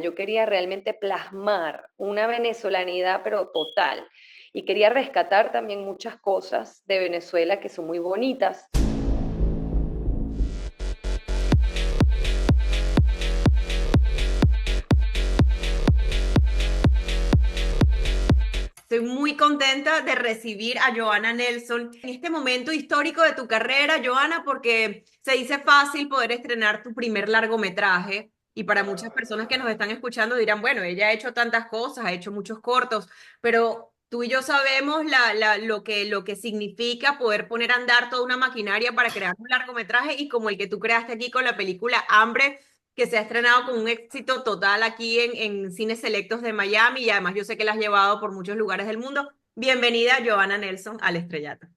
Yo quería realmente plasmar una venezolanidad, pero total. Y quería rescatar también muchas cosas de Venezuela que son muy bonitas. Estoy muy contenta de recibir a Johanna Nelson en este momento histórico de tu carrera, Johanna, porque se dice fácil poder estrenar tu primer largometraje y para muchas personas que nos están escuchando dirán, bueno, ella ha hecho tantas cosas, ha hecho muchos cortos, pero tú y yo sabemos lo que significa poder poner a andar toda una maquinaria para crear un largometraje y como el que tú creaste aquí con la película Hambre, que se ha estrenado con un éxito total aquí en cines selectos de Miami y además yo sé que la has llevado por muchos lugares del mundo. Bienvenida, Johanna Nelson, al estrellato.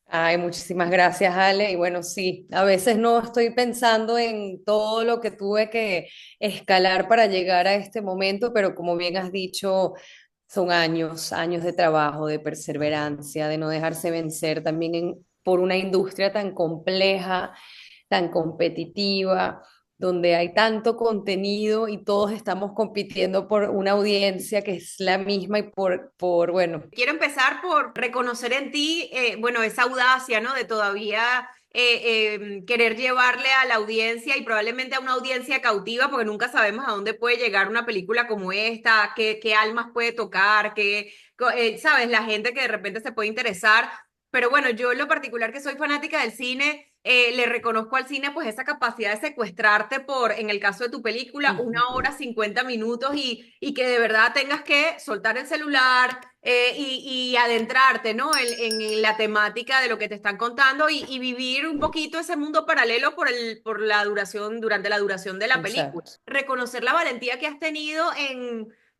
Ay, muchísimas gracias, Ale. Y bueno, sí, a veces no estoy pensando en todo lo que tuve que escalar para llegar a este momento, pero como bien has dicho, son años, años de trabajo, de perseverancia, de no dejarse vencer también por una industria tan compleja, tan competitiva, donde hay tanto contenido y todos estamos compitiendo por una audiencia que es la misma y bueno. Quiero empezar por reconocer en ti, bueno, esa audacia, ¿no? De todavía querer llevarle a la audiencia y probablemente a una audiencia cautiva, porque nunca sabemos a dónde puede llegar una película como esta, qué almas puede tocar, ¿sabes? La gente que de repente se puede interesar. Pero bueno, yo en lo particular que soy fanática del cine, le reconozco al cine pues esa capacidad de secuestrarte por, en el caso de tu película, una Ujú. hora, 50 minutos y que de verdad tengas que soltar el celular y adentrarte, ¿no? En la temática de lo que te están contando y vivir un poquito ese mundo paralelo por la duración, durante la duración de la película. Exacto. Reconocer la valentía que has tenido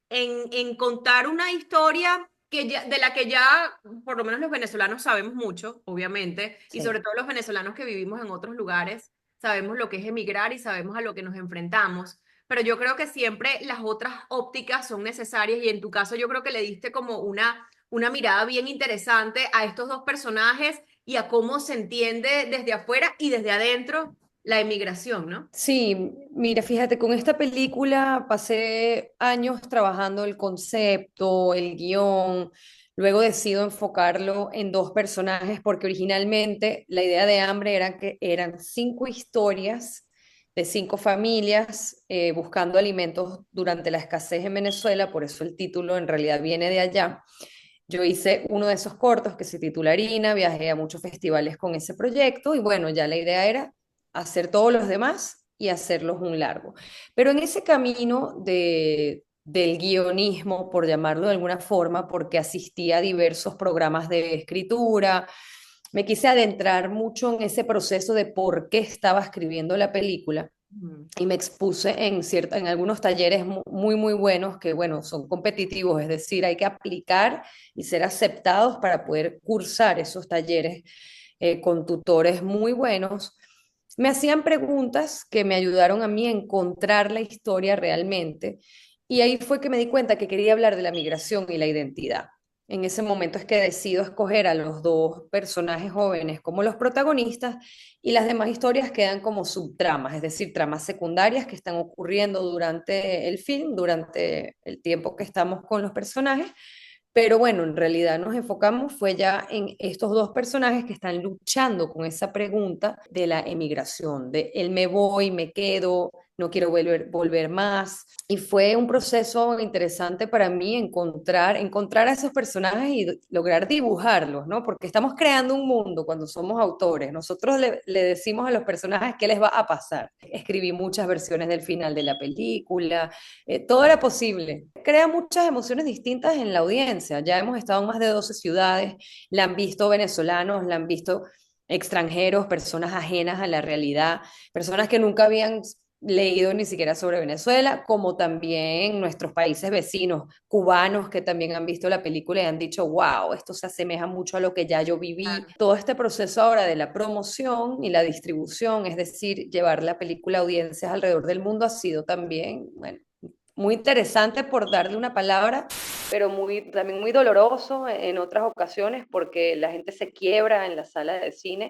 en contar una historia de la que ya, por lo menos los venezolanos sabemos mucho, obviamente, y sobre Sí. todo los venezolanos que vivimos en otros lugares, sabemos lo que es emigrar y sabemos a lo que nos enfrentamos, pero yo creo que siempre las otras ópticas son necesarias y en tu caso yo creo que le diste como una mirada bien interesante a estos dos personajes y a cómo se entiende desde afuera y desde adentro la emigración, ¿no? Sí, mira, fíjate, con esta película pasé años trabajando el concepto, el guión, luego decido enfocarlo en dos personajes porque originalmente la idea de Hambre era que eran cinco historias de cinco familias buscando alimentos durante la escasez en Venezuela, por eso el título en realidad viene de allá. Yo hice uno de esos cortos que se titula Harina, viajé a muchos festivales con ese proyecto y bueno, ya la idea era hacer todos los demás y hacerlos un largo. Pero en ese camino del guionismo, por llamarlo de alguna forma, porque asistí a diversos programas de escritura, me quise adentrar mucho en ese proceso de por qué estaba escribiendo la película Mm. y me expuse en algunos talleres muy, muy buenos que, bueno, son competitivos, es decir, hay que aplicar y ser aceptados para poder cursar esos talleres con tutores muy buenos. Me hacían preguntas que me ayudaron a mí a encontrar la historia realmente y ahí fue que me di cuenta que quería hablar de la migración y la identidad. En ese momento es que decido escoger a los dos personajes jóvenes como los protagonistas y las demás historias quedan como subtramas, es decir, tramas secundarias que están ocurriendo durante el film, durante el tiempo que estamos con los personajes. Pero bueno, en realidad nos enfocamos fue ya en estos dos personajes que están luchando con esa pregunta de la emigración, de el me voy, me quedo, no quiero volver más. Y fue un proceso interesante para mí encontrar a esos personajes y lograr dibujarlos, ¿no? Porque estamos creando un mundo cuando somos autores. Nosotros le decimos a los personajes qué les va a pasar. Escribí muchas versiones del final de la película, todo era posible. Crea muchas emociones distintas en la audiencia. Ya hemos estado en más de 12 ciudades, la han visto venezolanos, la han visto extranjeros, personas ajenas a la realidad, personas que nunca habían leído ni siquiera sobre Venezuela, como también nuestros países vecinos, cubanos que también han visto la película y han dicho, wow, esto se asemeja mucho a lo que ya yo viví. Todo este proceso ahora de la promoción y la distribución, es decir, llevar la película a audiencias alrededor del mundo ha sido también, bueno, muy interesante por darle una palabra, pero también muy doloroso en otras ocasiones porque la gente se quiebra en la sala de cine.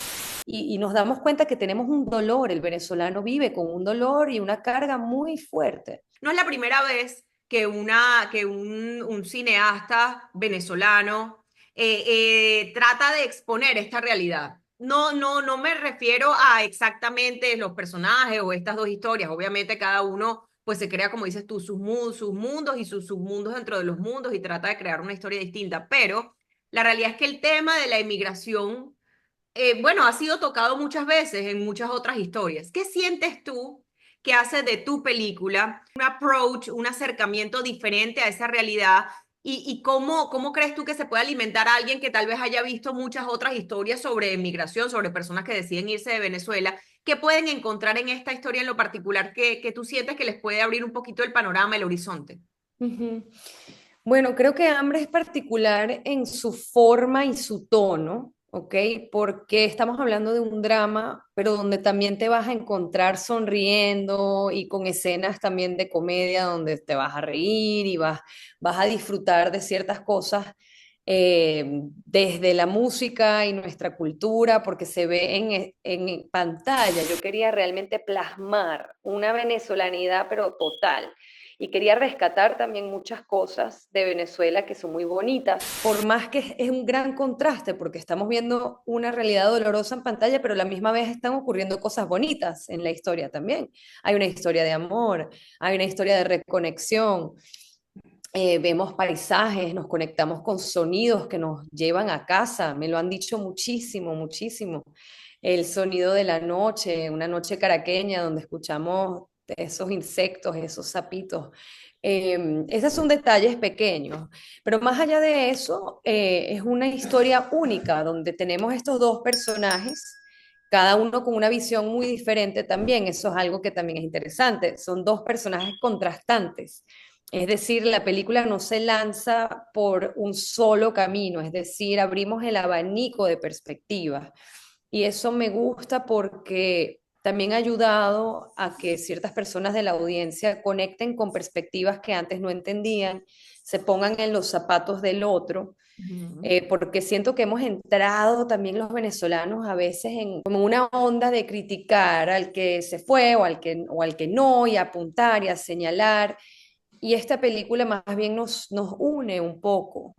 y nos damos cuenta que tenemos un dolor, el venezolano vive con un dolor y una carga muy fuerte. No es la primera vez que, un cineasta venezolano trata de exponer esta realidad. No me refiero a exactamente los personajes o estas dos historias. Obviamente cada uno pues se crea, como dices tú, sus mundos y sus submundos dentro de los mundos y trata de crear una historia distinta. Pero la realidad es que el tema de la inmigración bueno, ha sido tocado muchas veces en muchas otras historias. ¿Qué sientes tú que hace de tu película un approach, un acercamiento diferente a esa realidad? ¿Y cómo crees tú que se puede alimentar a alguien que tal vez haya visto muchas otras historias sobre emigración, sobre personas que deciden irse de Venezuela? ¿Qué pueden encontrar en esta historia en lo particular que tú sientes que les puede abrir un poquito el panorama, el horizonte? Ujú. Bueno, creo que Hambre es particular en su forma y su tono, ¿ok? Porque estamos hablando de un drama, pero donde también te vas a encontrar sonriendo y con escenas también de comedia donde te vas a reír y vas a disfrutar de ciertas cosas desde la música y nuestra cultura, porque se ve en pantalla. Yo quería realmente plasmar una venezolanidad, pero total, y quería rescatar también muchas cosas de Venezuela que son muy bonitas, por más que es un gran contraste, porque estamos viendo una realidad dolorosa en pantalla, pero a la misma vez están ocurriendo cosas bonitas en la historia también. Hay una historia de amor, hay una historia de reconexión, vemos paisajes, nos conectamos con sonidos que nos llevan a casa, me lo han dicho muchísimo, muchísimo. El sonido de la noche, una noche caraqueña donde escuchamos esos insectos, esos sapitos. Esos son detalles pequeños, pero más allá de eso, es una historia única donde tenemos estos dos personajes, cada uno con una visión muy diferente también. Eso es algo que también es interesante. Son dos personajes contrastantes. Es decir, la película no se lanza por un solo camino, es decir, abrimos el abanico de perspectivas. Y eso me gusta porque también ha ayudado a que ciertas personas de la audiencia conecten con perspectivas que antes no entendían, se pongan en los zapatos del otro, Ujú. porque siento que hemos entrado también los venezolanos a veces en como una onda de criticar al que se fue o al que no, y apuntar y a señalar. Y esta película más bien nos une un poco,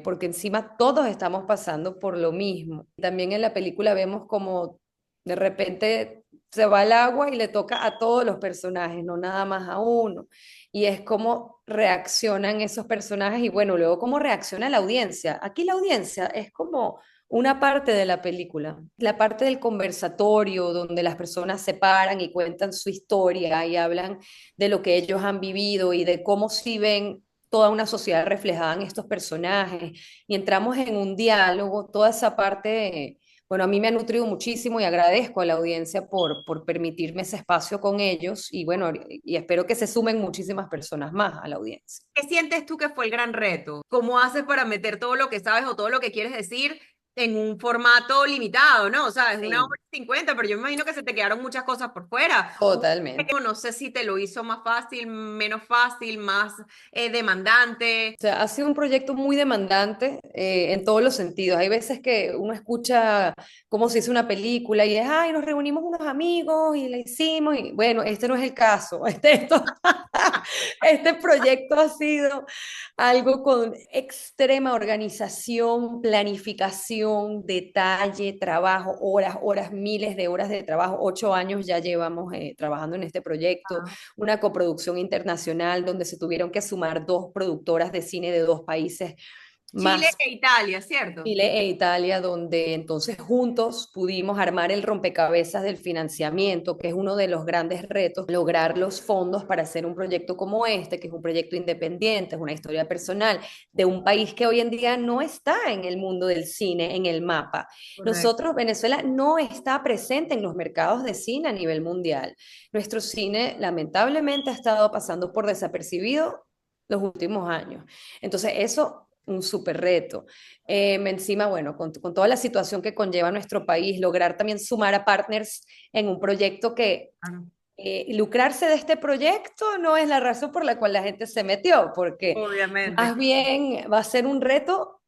porque encima todos estamos pasando por lo mismo. También en la película vemos como de repente se va el agua y le toca a todos los personajes, no nada más a uno. Y es como reaccionan esos personajes y bueno, luego cómo reacciona la audiencia. Aquí la audiencia es como una parte de la película, la parte del conversatorio donde las personas se paran y cuentan su historia y hablan de lo que ellos han vivido y de cómo si ven toda una sociedad reflejada en estos personajes y entramos en un diálogo, toda esa parte, bueno, a mí me ha nutrido muchísimo y agradezco a la audiencia por permitirme ese espacio con ellos y bueno, y espero que se sumen muchísimas personas más a la audiencia. ¿Qué sientes tú que fue el gran reto? ¿Cómo haces para meter todo lo que sabes o todo lo que quieres decir en un formato limitado, ¿no? O sea, es una Sí, hora y 50, pero yo me imagino que se te quedaron muchas cosas por fuera. totalmente. No sé si te lo hizo más fácil, menos fácil, más demandante. O sea, ha sido un proyecto muy demandante en todos los sentidos. Hay veces que uno escucha cómo se hizo una película y es, ay, nos reunimos unos amigos y la hicimos. Y bueno, este no es el caso. Este proyecto ha sido algo con extrema organización, planificación, detalle, trabajo, horas, horas, miles de horas de trabajo. 8 años ya llevamos trabajando en este proyecto, Ah. una coproducción internacional donde se tuvieron que sumar dos productoras de cine de dos países Chile más, e Italia, ¿cierto? Chile e Italia, donde entonces juntos pudimos armar el rompecabezas del financiamiento, que es uno de los grandes retos, lograr los fondos para hacer un proyecto como este, que es un proyecto independiente, es una historia personal de un país que hoy en día no está en el mundo del cine, en el mapa. Correcto. Nosotros, Venezuela, no está presente en los mercados de cine a nivel mundial. Nuestro cine, lamentablemente, ha estado pasando por desapercibido los últimos años. Entonces, eso, un súper reto. Encima, bueno, con toda la situación que conlleva nuestro país, lograr también sumar a partners en un proyecto que Claro. lucrarse de este proyecto no es la razón por la cual la gente se metió, porque Obviamente. más bien va a ser un reto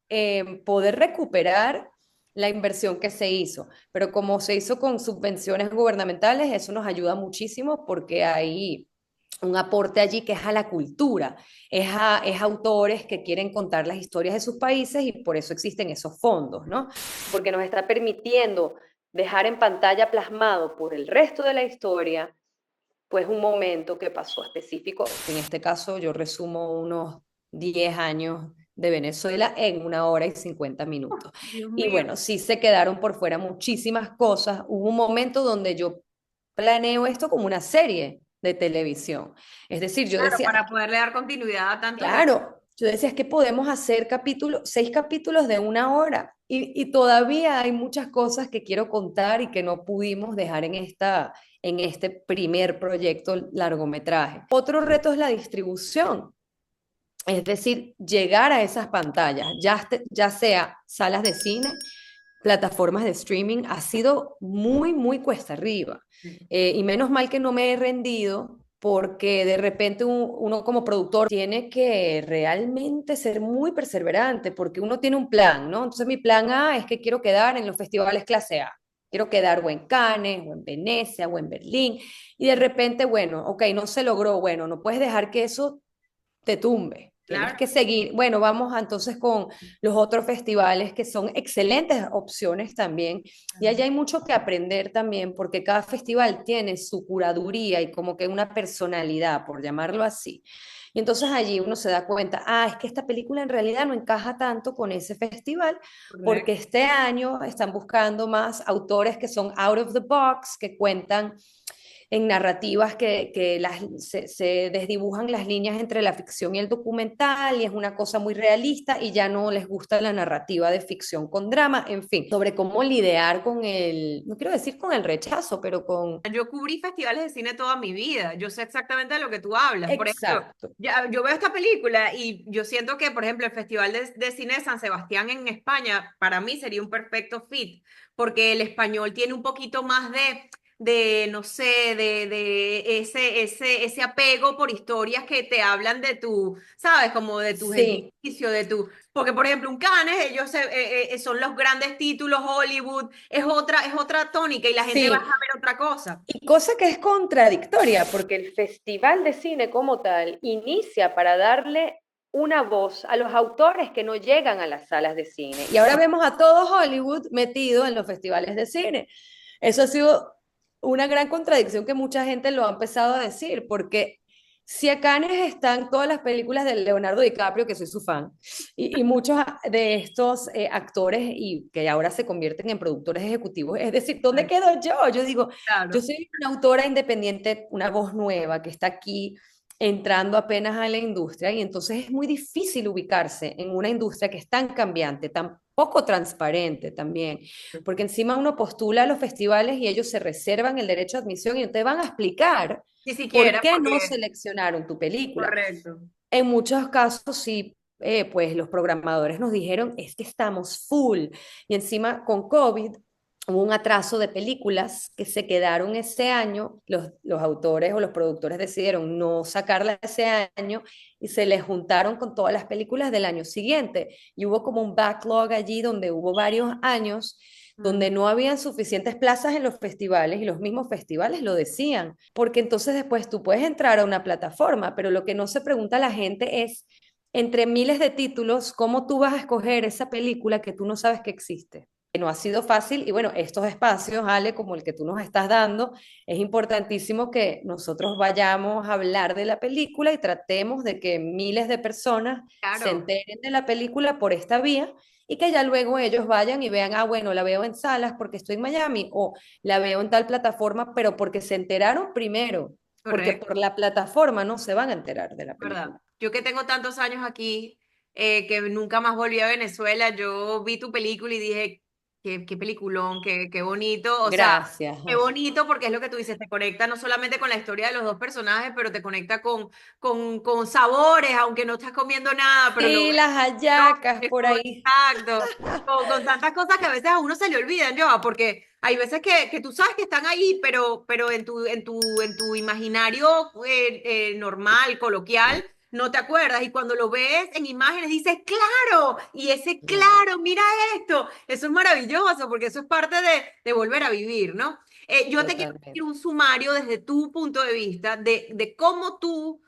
poder recuperar. la inversión que se hizo. Pero como se hizo con subvenciones gubernamentales, eso nos ayuda muchísimo porque hay un aporte allí que es a la cultura, es autores que quieren contar las historias de sus países y por eso existen esos fondos, ¿no? Porque nos está permitiendo dejar en pantalla plasmado por el resto de la historia, pues un momento que pasó específico. En este caso yo resumo unos 10 años de Venezuela en 1 hora y 50 minutos. Dios Y mío. bueno, sí se quedaron por fuera muchísimas cosas. Hubo un momento donde yo planeo esto como una serie de televisión. Es decir, yo Claro, decía, para poderle dar continuidad a tantos eventos. claro, yo decía, es que podemos hacer capítulos, 6 capítulos de 1 hora. Y todavía hay muchas cosas que quiero contar y que no pudimos dejar en este primer proyecto largometraje. Otro reto es la distribución. Es decir, llegar a esas pantallas, ya sea salas de cine, plataformas de streaming, ha sido muy, muy cuesta arriba. Y menos mal que no me he rendido porque de repente uno como productor tiene que realmente ser muy perseverante porque uno tiene un plan, ¿no? Entonces mi plan A es que quiero quedar en los festivales clase A. Quiero quedar o en Cannes, o en Venecia, o en Berlín. Y de repente, bueno, ok, no se logró. Bueno, no puedes dejar que eso te tumbe. Tienes Claro. que seguir. Bueno, vamos entonces con los otros festivales que son excelentes opciones también. Y allá hay mucho que aprender también porque cada festival tiene su curaduría y como que una personalidad, por llamarlo así. Y entonces allí uno se da cuenta, es que esta película en realidad no encaja tanto con ese festival porque Correcto. este año están buscando más autores que son out of the box, que cuentan en narrativas que se desdibujan las líneas entre la ficción y el documental y es una cosa muy realista y ya no les gusta la narrativa de ficción con drama, en fin, sobre cómo lidiar con no quiero decir con el rechazo, pero con... Yo cubrí festivales de cine toda mi vida. Yo sé exactamente de lo que tú hablas. Por ejemplo, Exacto. ya, yo veo esta película y yo siento que, por ejemplo, el Festival de Cine de San Sebastián en España, para mí sería un perfecto fit, porque el español tiene un poquito más no sé, de ese apego por historias que te hablan de tu, ¿sabes? Como de tu Sí. gentilicio, de tu... Porque, por ejemplo, un Cannes, ellos son los grandes títulos, Hollywood, es otra tónica y la gente va a Sí, ver otra cosa. y cosa que es contradictoria, porque el Festival de Cine como tal inicia para darle una voz a los autores que no llegan a las salas de cine. Y ahora vemos a todo Hollywood metido en los festivales de cine. Eso ha sido una gran contradicción que mucha gente lo ha empezado a decir, porque si a Cannes están todas las películas de Leonardo DiCaprio, que soy su fan, y muchos de estos actores y que ahora se convierten en productores ejecutivos, es decir, ¿dónde quedo yo? Yo digo, yo Claro. soy una autora independiente, una voz nueva que está aquí entrando apenas a la industria y entonces es muy difícil ubicarse en una industria que es tan cambiante, tan poco transparente también, porque encima uno postula a los festivales y ellos se reservan el derecho a admisión y no te van a explicar Ni por siquiera qué no porque, seleccionaron tu película. correcto. En muchos casos sí, pues los programadores nos dijeron, es que estamos full. Y encima con COVID hubo un atraso de películas que se quedaron ese año, los autores o los productores decidieron no sacarlas ese año y se les juntaron con todas las películas del año siguiente. Y hubo como un backlog allí donde hubo varios años donde no habían suficientes plazas en los festivales y los mismos festivales lo decían, porque entonces después tú puedes entrar a una plataforma, pero lo que no se pregunta la gente es, entre miles de títulos, ¿cómo tú vas a escoger esa película que tú no sabes que existe? Que no ha sido fácil y bueno, estos espacios, Ale, como el que tú nos estás dando, es importantísimo que nosotros vayamos a hablar de la película y tratemos de que miles de personas se Claro, enteren de la película por esta vía y que ya luego ellos vayan y vean, bueno, la veo en salas porque estoy en Miami o la veo en tal plataforma, pero porque se enteraron primero, porque por correcto, la plataforma no se van a enterar de la ¿verdad? película. Yo que tengo tantos años aquí, que nunca más volví a Venezuela, yo vi tu película y dije, qué peliculón, qué bonito, o sea, Gracias. qué bonito porque es lo que tú dices, te conecta no solamente con la historia de los dos personajes, pero te conecta con sabores, aunque no estás comiendo nada, pero lo Sí, ves. las No, hallacas es por ahí. exacto. Con tantas cosas que a veces a uno se le olvidan, yo, porque hay veces que tú sabes que están ahí, pero en tu imaginario normal, coloquial, no te acuerdas. Y cuando lo ves en imágenes dices, claro, y ese Claro, claro, mira esto. Eso es maravilloso porque eso es parte de volver a vivir, ¿no? Yo te quiero pedir totalmente. un sumario desde tu punto de vista de cómo tú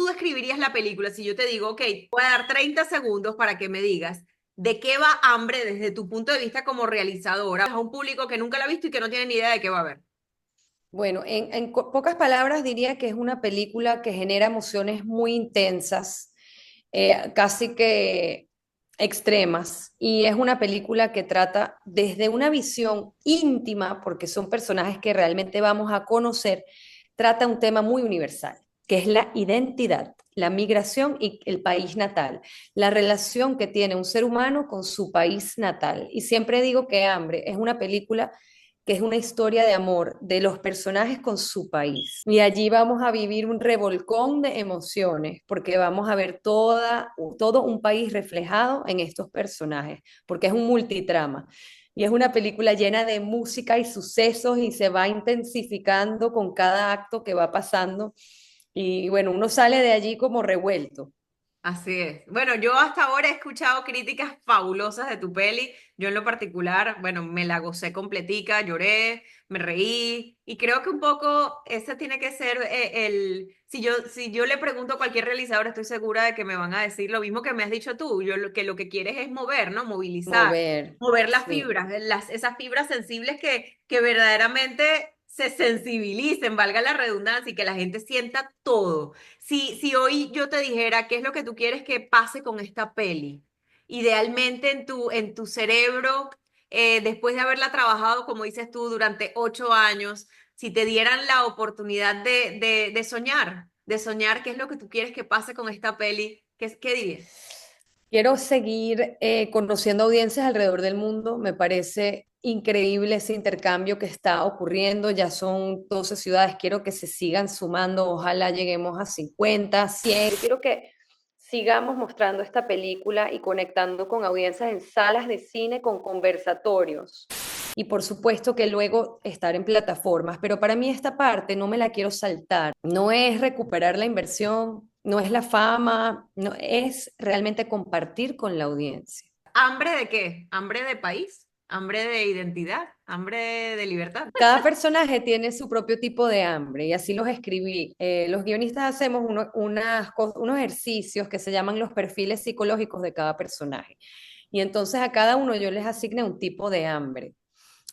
describirías la película. Si yo te digo, ok, voy a dar 30 segundos para que me digas de qué va Hambre desde tu punto de vista como realizadora a un público que nunca la ha visto y que no tiene ni idea de qué va a ver. Bueno, pocas palabras diría que es una película que genera emociones muy intensas, casi que extremas, y es una película que trata desde una visión íntima, porque son personajes que realmente vamos a conocer, trata un tema muy universal, que es la identidad, la migración y el país natal, la relación que tiene un ser humano con su país natal. Y siempre digo que Hambre es una película que es una historia de amor de los personajes con su país. Y allí vamos a vivir un revolcón de emociones, porque vamos a ver todo un país reflejado en estos personajes, porque es un multitrama. Y es una película llena de música y sucesos y se va intensificando con cada acto que va pasando. Y bueno, uno sale de allí como revuelto. Así es. Bueno, yo hasta ahora he escuchado críticas fabulosas de tu peli. Yo en lo particular, bueno, me la gocé completica, lloré, me reí y creo que un poco ese tiene que ser si yo le pregunto a cualquier realizador, estoy segura de que me van a decir lo mismo que me has dicho tú. Lo que quieres es mover, ¿no? Movilizar, Mover, mover las sí. fibras, esas fibras sensibles que verdaderamente se sensibilicen, valga la redundancia, y que la gente sienta todo. Si hoy yo te dijera qué es lo que tú quieres que pase con esta peli, idealmente en tu cerebro, después de haberla trabajado, como dices tú, durante 8 años, si te dieran la oportunidad de soñar qué es lo que tú quieres que pase con esta peli, qué dirías? Quiero seguir conociendo audiencias alrededor del mundo. Me parece increíble ese intercambio que está ocurriendo. Ya son 12 ciudades. Quiero que se sigan sumando. Ojalá lleguemos a 50, 100. Quiero que sigamos mostrando esta película y conectando con audiencias en salas de cine, con conversatorios. Y por supuesto que luego estar en plataformas. Pero para mí esta parte no me la quiero saltar. No es recuperar la inversión, no es la fama, no, es realmente compartir con la audiencia. ¿Hambre de qué? ¿Hambre de país? ¿Hambre de identidad? ¿Hambre de libertad? Cada personaje tiene su propio tipo de hambre y así los escribí. Los guionistas hacemos unos ejercicios que se llaman los perfiles psicológicos de cada personaje. Y entonces a cada uno yo les asigné un tipo de hambre.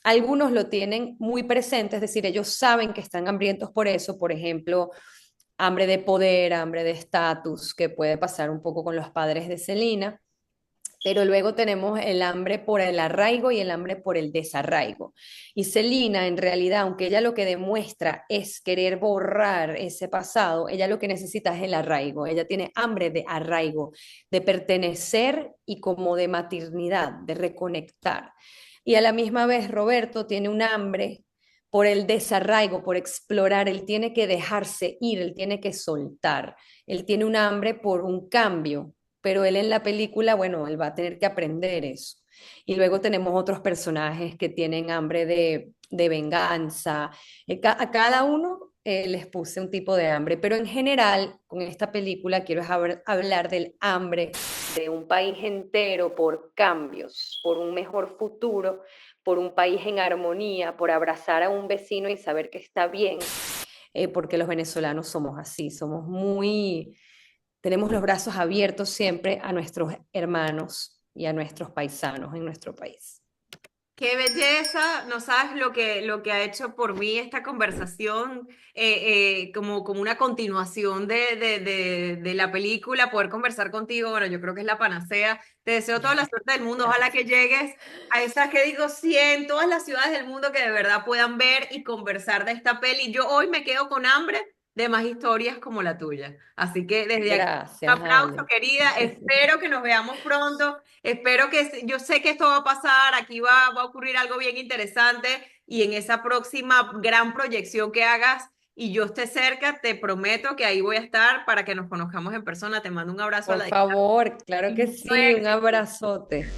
Algunos lo tienen muy presente, es decir, ellos saben que están hambrientos por eso, por ejemplo, hambre de poder, hambre de estatus, que puede pasar un poco con los padres de Celina. Pero luego tenemos el hambre por el arraigo y el hambre por el desarraigo. Y Celina, en realidad, aunque ella lo que demuestra es querer borrar ese pasado, ella lo que necesita es el arraigo. Ella tiene hambre de arraigo, de pertenecer y como de maternidad, de reconectar. Y a la misma vez Roberto tiene un hambre por el desarraigo, por explorar, él tiene que dejarse ir, él tiene que soltar, él tiene un hambre por un cambio, pero él en la película, bueno, él va a tener que aprender eso. Y luego tenemos otros personajes que tienen hambre de venganza. A cada uno les puse un tipo de hambre, pero en general, con esta película quiero hablar del hambre de un país entero por cambios, por un mejor futuro, por un país en armonía, por abrazar a un vecino y saber que está bien, porque los venezolanos somos así, somos muy tenemos los brazos abiertos siempre a nuestros hermanos y a nuestros paisanos en nuestro país. Qué belleza, no sabes lo que ha hecho por mí esta conversación, como una continuación de la película, poder conversar contigo, bueno, yo creo que es la panacea. Te deseo toda la suerte del mundo, ojalá Gracias. que llegues a esas que digo 100, todas las ciudades del mundo que de verdad puedan ver y conversar de esta peli. Yo hoy me quedo con hambre de más historias como la tuya. Así que desde aquí, un Gracias, aplauso, Ale. querida, espero que nos veamos pronto. Espero yo sé que esto va a pasar, aquí va a ocurrir algo bien interesante y en esa próxima gran proyección que hagas y yo esté cerca, te prometo que ahí voy a estar para que nos conozcamos en persona. Te mando un abrazo a Por la distancia favor, claro y que mucho sí, un éxito. abrazote.